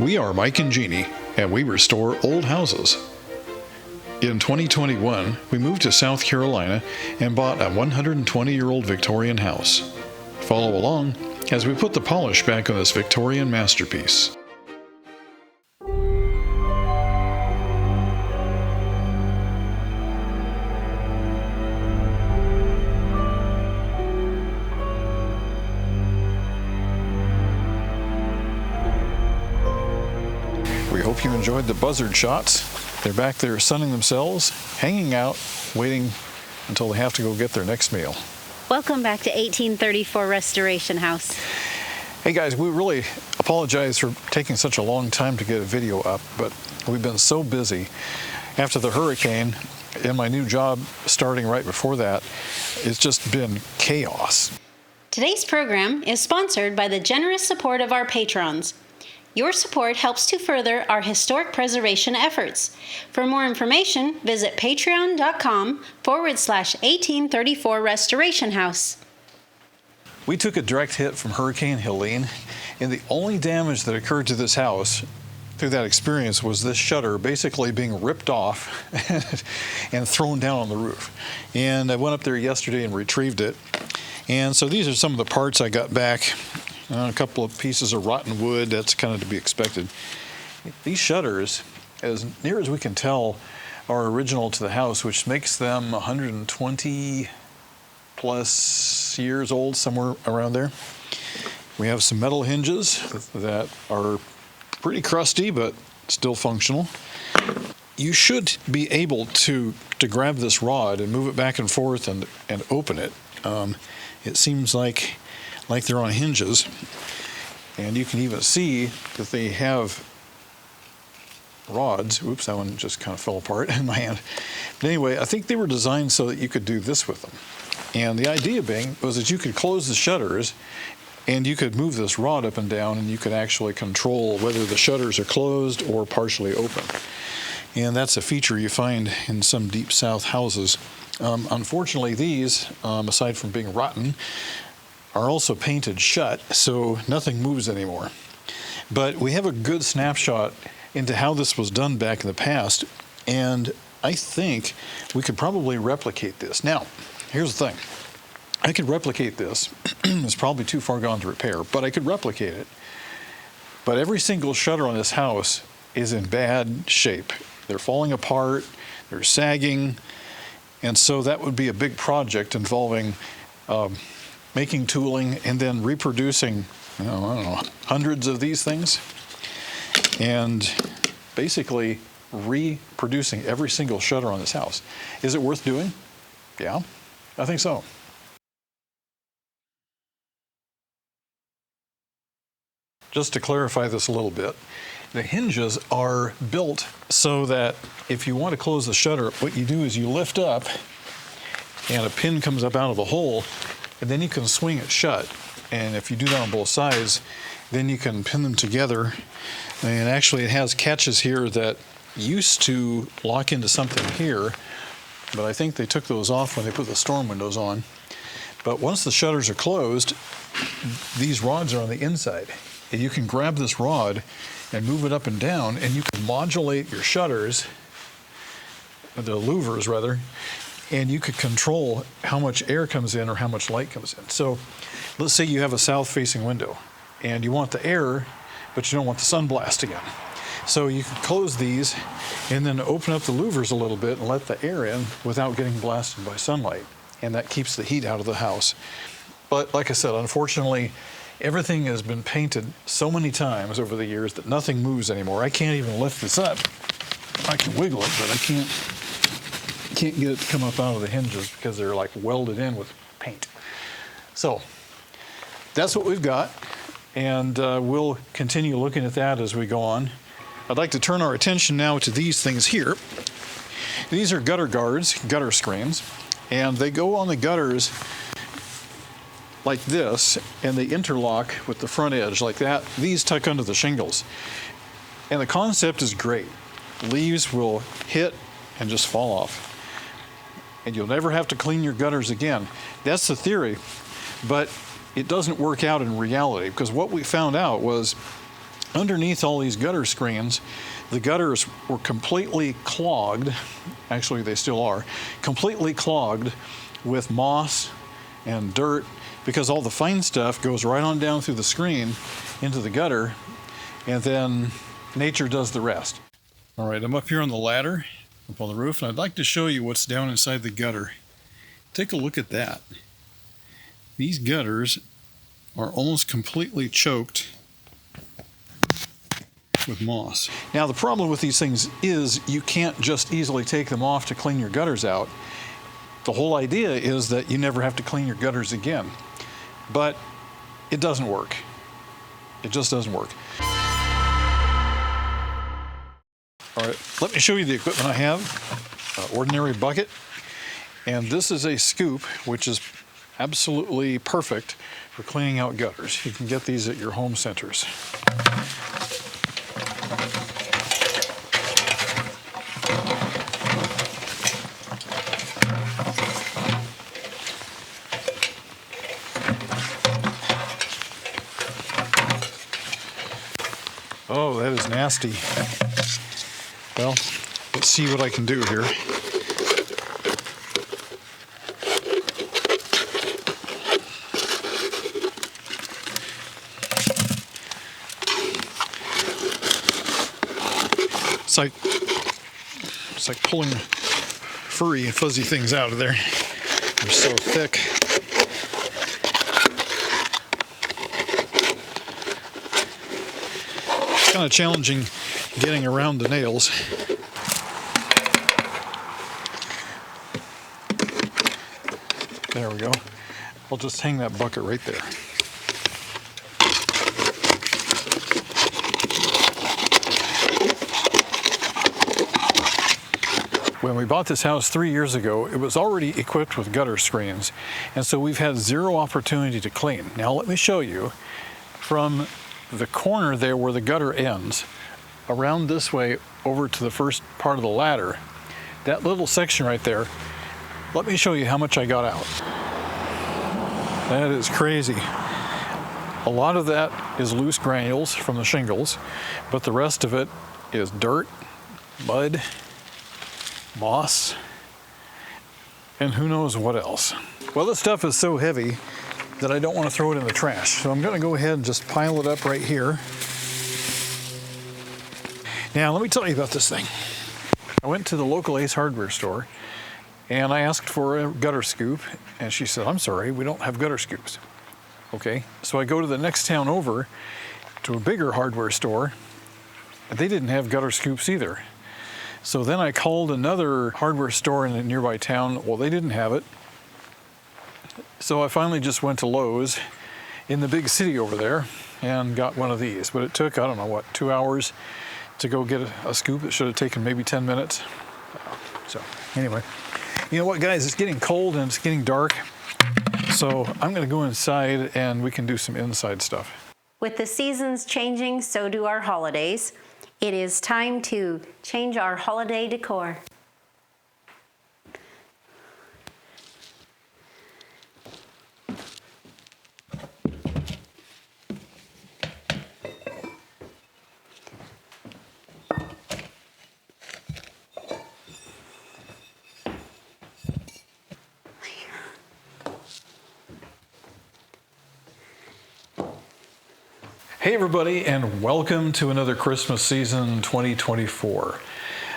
We are Mike and Jeannie, and we restore old houses. In 2021, we moved to South Carolina and bought a 120-year-old Victorian house. Follow along as we put the polish back on this Victorian masterpiece. We hope you enjoyed the buzzard shots. They're back there sunning themselves, hanging out, waiting until they have to go get their next meal. Welcome back to 1834 Restoration House. Hey guys, we really apologize for taking such a long time to get a video up, but we've been so busy. After the hurricane and my new job starting right before that, it's just been chaos. Today's program is sponsored by the generous support of our patrons. Your support helps to further our historic preservation efforts. For more information, visit patreon.com/1834 Restoration House. We took a direct hit from Hurricane Helene, and the only damage that occurred to this house through that experience was this shutter basically being ripped off and thrown down on the roof. And I went up there yesterday and retrieved it. And so these are some of the parts I got back. A couple of pieces of rotten wood, that's kind of to be expected. These shutters, as near as we can tell, are original to the house, which makes them 120 plus years old, somewhere around there. We have some metal hinges that are pretty crusty, but still functional. You should be able to grab this rod and move it back and forth and open it. It seems like they're on hinges, and you can even see that they have rods. Oops, that one just kind of fell apart in my hand. But anyway, I think they were designed so that you could do this with them. And the idea being was that you could close the shutters and you could move this rod up and down, and you could actually control whether the shutters are closed or partially open. And that's a feature you find in some deep south houses. Unfortunately, these, aside from being rotten, are also painted shut, so nothing moves anymore. But we have a good snapshot into how this was done back in the past, and I think we could probably replicate this. Now, here's the thing. I could replicate this. It's probably too far gone to repair, but I could replicate it. But every single shutter on this house is in bad shape. They're falling apart, they're sagging, and so that would be a big project involving making tooling and then reproducing, I don't know, hundreds of these things, and basically reproducing every single shutter on this house. Is it worth doing? Yeah, I think so. Just to clarify this a little bit, the hinges are built so that if you want to close the shutter, what you do is you lift up and a pin comes up out of the hole, and then you can swing it shut. And if you do that on both sides, then you can pin them together. And actually it has catches here that used to lock into something here, but I think they took those off when they put the storm windows on. But once the shutters are closed, these rods are on the inside. And you can grab this rod and move it up and down, and you can modulate your shutters, the louvers rather, and you could control how much air comes in or how much light comes in. So let's say you have a south-facing window and you want the air, but you don't want the sun blasting in. So you can close these and then open up the louvers a little bit and let the air in without getting blasted by sunlight. And that keeps the heat out of the house. But like I said, unfortunately, everything has been painted so many times over the years that nothing moves anymore. I can't even lift this up. I can wiggle it, but I can't get it to come up out of the hinges because they're like welded in with paint. So that's what we've got, and we'll continue looking at that as we go on. I'd like to turn our attention now to these things here. These are gutter guards, gutter screens, and they go on the gutters like this, and they interlock with the front edge like that. These tuck under the shingles. And the concept is great. Leaves will hit and just fall off. And you'll never have to clean your gutters again. That's the theory, but it doesn't work out in reality, because what we found out was underneath all these gutter screens, the gutters were completely clogged. Actually, they still are completely clogged with moss and dirt, because all the fine stuff goes right on down through the screen into the gutter, and then nature does the rest. All right, I'm up here on the ladder, up on the roof, and I'd like to show you what's down inside the gutter. Take a look at that. These gutters are almost completely choked with moss. Now, the problem with these things is you can't just easily take them off to clean your gutters out. The whole idea is that you never have to clean your gutters again. But it doesn't work. It just doesn't work. All right, let me show you the equipment I have. Ordinary bucket. And this is a scoop, which is absolutely perfect for cleaning out gutters. You can get these at your home centers. Oh, that is nasty. Well, let's see what I can do here. It's like pulling furry and fuzzy things out of there. They're so thick. It's kind of challenging getting around the nails. There we go. I'll just hang that bucket right there. When we bought this house 3 years ago, it was already equipped with gutter screens, and so we've had zero opportunity to clean. Now let me show you from the corner there where the gutter ends, around this way over to the first part of the ladder, that little section right there, let me show you how much I got out. That is crazy. A lot of that is loose granules from the shingles, but the rest of it is dirt, mud, moss, and who knows what else. Well, this stuff is so heavy that I don't want to throw it in the trash. So I'm going to go ahead and just pile it up right here. Now, let me tell you about this thing. I went to the local Ace Hardware store and I asked for a gutter scoop, and she said, "I'm sorry, we don't have gutter scoops." Okay, so I go to the next town over to a bigger hardware store, and they didn't have gutter scoops either. So then I called another hardware store in a nearby town. Well, they didn't have it. So I finally just went to Lowe's in the big city over there and got one of these. But it took, I don't know what, 2 hours to go get a scoop. It should have taken maybe 10 minutes. So anyway, you know what, guys? It's getting cold and it's getting dark. So I'm going to go inside and we can do some inside stuff. With the seasons changing, so do our holidays. It is time to change our holiday decor. Hey everybody, and welcome to another Christmas season 2024.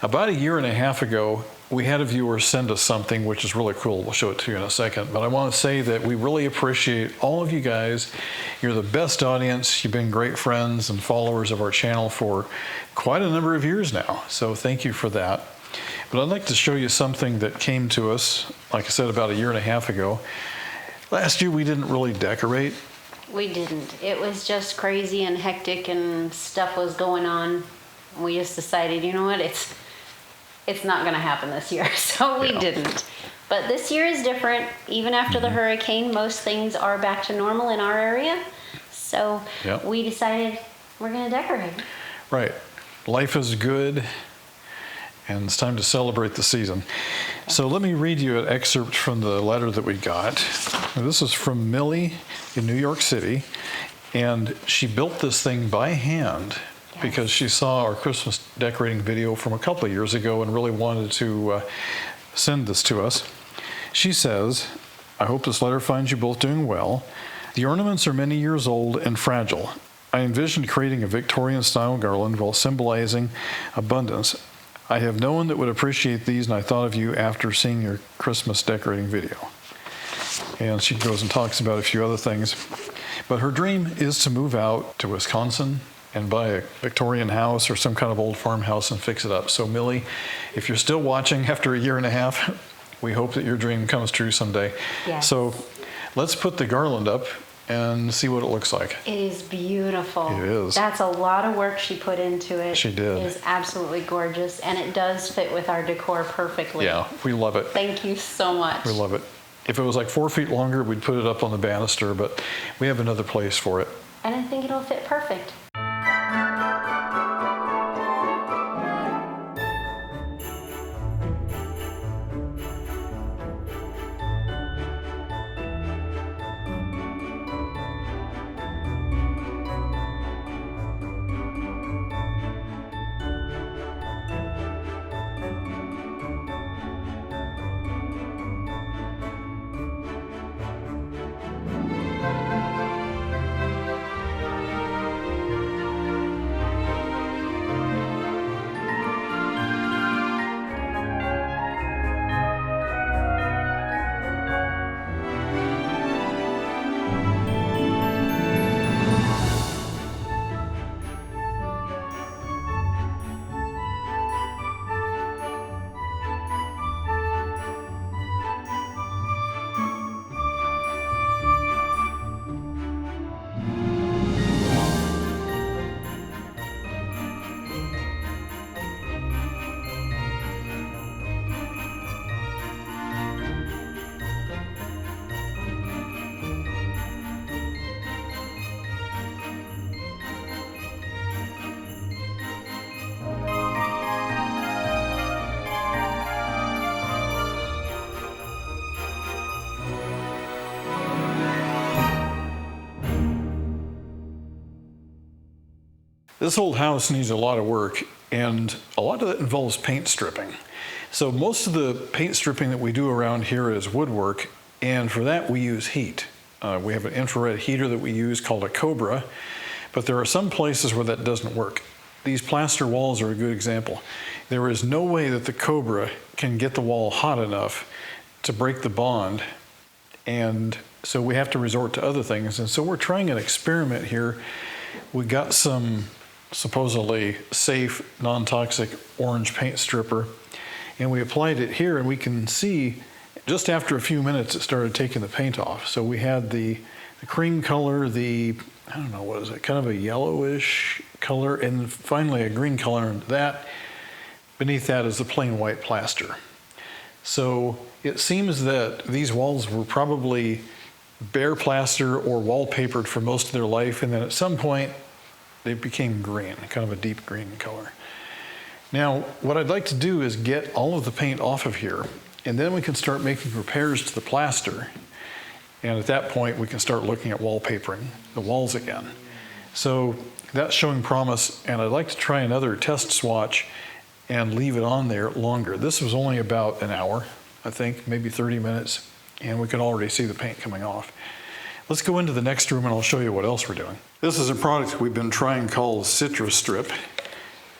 About a year and a half ago, we had a viewer send us something which is really cool. We'll show it to you in a second, but I want to say that we really appreciate all of you guys. You're the best audience. You've been great friends and followers of our channel for quite a number of years now, so thank you for that. But I'd like to show you something that came to us, like I said, about a year and a half ago. Last year we didn't really decorate. We didn't. It was just crazy and hectic and stuff was going on. We just decided, you know what, it's not going to happen this year, so we didn't. But this year is different. Even after the hurricane, most things are back to normal in our area. So we decided we're going to decorate. Right. Life is good, and it's time to celebrate the season. So let me read you an excerpt from the letter that we got. This is from Millie in New York City, And she built this thing by hand because she saw our Christmas decorating video from a couple of years ago and really wanted to send this to us. She says, "I hope this letter finds you both doing well. The ornaments are many years old and fragile. I envisioned creating a Victorian-style garland while symbolizing abundance. I have no one that would appreciate these, and I thought of you after seeing your Christmas decorating video." And she goes and talks about a few other things. But her dream is to move out to Wisconsin and buy a Victorian house or some kind of old farmhouse and fix it up. So Millie, if you're still watching after a year and a half, we hope that your dream comes true someday. Yes. So let's put the garland up and see what it looks like. It is beautiful. It is. That's a lot of work she put into it. She did. It is absolutely gorgeous, and it does fit with our decor perfectly. Yeah, we love it. Thank you so much. We love it. If it was like 4 feet longer, we'd put it up on the banister, but we have another place for it. And I think it'll fit perfect. This old house needs a lot of work, and a lot of that involves paint stripping. So most of the paint stripping that we do around here is woodwork, and for that we use heat. We have an infrared heater that we use called a Cobra, but there are some places where that doesn't work. These plaster walls are a good example. There is no way that the Cobra can get the wall hot enough to break the bond, and so we have to resort to other things. And so we're trying an experiment here. We got some supposedly safe, non-toxic orange paint stripper, and we applied it here, and we can see just after a few minutes it started taking the paint off. So we had the cream color, I don't know, what is it, kind of a yellowish color, and finally a green color, and that beneath that is the plain white plaster. So it seems that these walls were probably bare plaster or wallpapered for most of their life, and then at some point they became green, kind of a deep green color. Now, what I'd like to do is get all of the paint off of here, and then we can start making repairs to the plaster. And at that point, we can start looking at wallpapering the walls again. So that's showing promise, and I'd like to try another test swatch and leave it on there longer. This was only about an hour, I think, maybe 30 minutes, and we can already see the paint coming off. Let's go into the next room and I'll show you what else we're doing. This is a product we've been trying called Citrus Strip,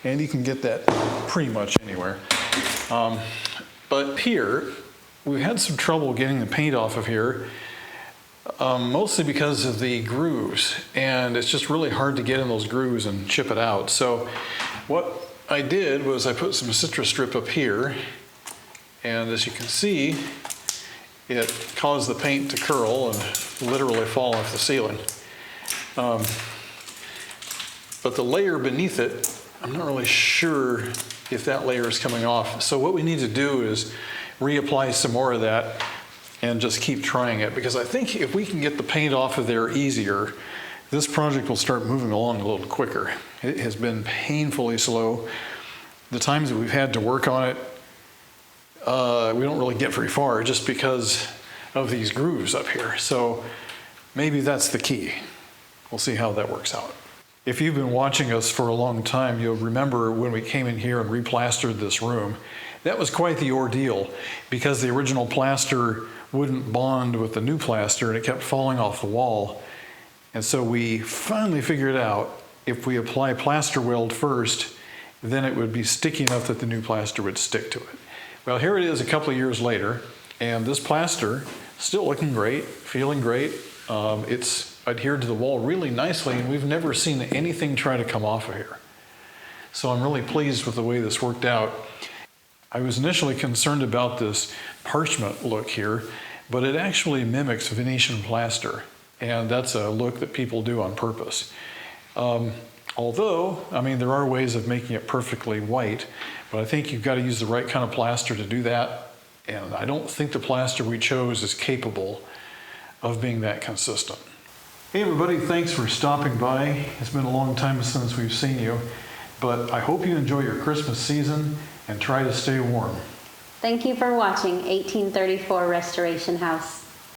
and you can get that pretty much anywhere. But here, we had some trouble getting the paint off of here, mostly because of the grooves, and it's just really hard to get in those grooves and chip it out. So what I did was I put some Citrus Strip up here, and as you can see, it caused the paint to curl and literally fall off the ceiling. But the layer beneath it, I'm not really sure if that layer is coming off. So what we need to do is reapply some more of that and just keep trying it, because I think if we can get the paint off of there easier, this project will start moving along a little quicker. It has been painfully slow. The times that we've had to work on it, we don't really get very far just because of these grooves up here. So maybe that's the key. We'll see how that works out. If you've been watching us for a long time, you'll remember when we came in here and replastered this room. That was quite the ordeal because the original plaster wouldn't bond with the new plaster and it kept falling off the wall. And so we finally figured out if we apply plaster weld first, then it would be sticky enough that the new plaster would stick to it. Well, here it is a couple of years later, and this plaster still looking great, feeling great. It's adhered to the wall really nicely, and we've never seen anything try to come off of here. So I'm really pleased with the way this worked out. I was initially concerned about this parchment look here, but it actually mimics Venetian plaster, and that's a look that people do on purpose. Although, I mean, there are ways of making it perfectly white, but I think you've got to use the right kind of plaster to do that, and I don't think the plaster we chose is capable of being that consistent. Hey everybody, thanks for stopping by. It's been a long time since we've seen you, but I hope you enjoy your Christmas season and try to stay warm. Thank you for watching 1834 Restoration House.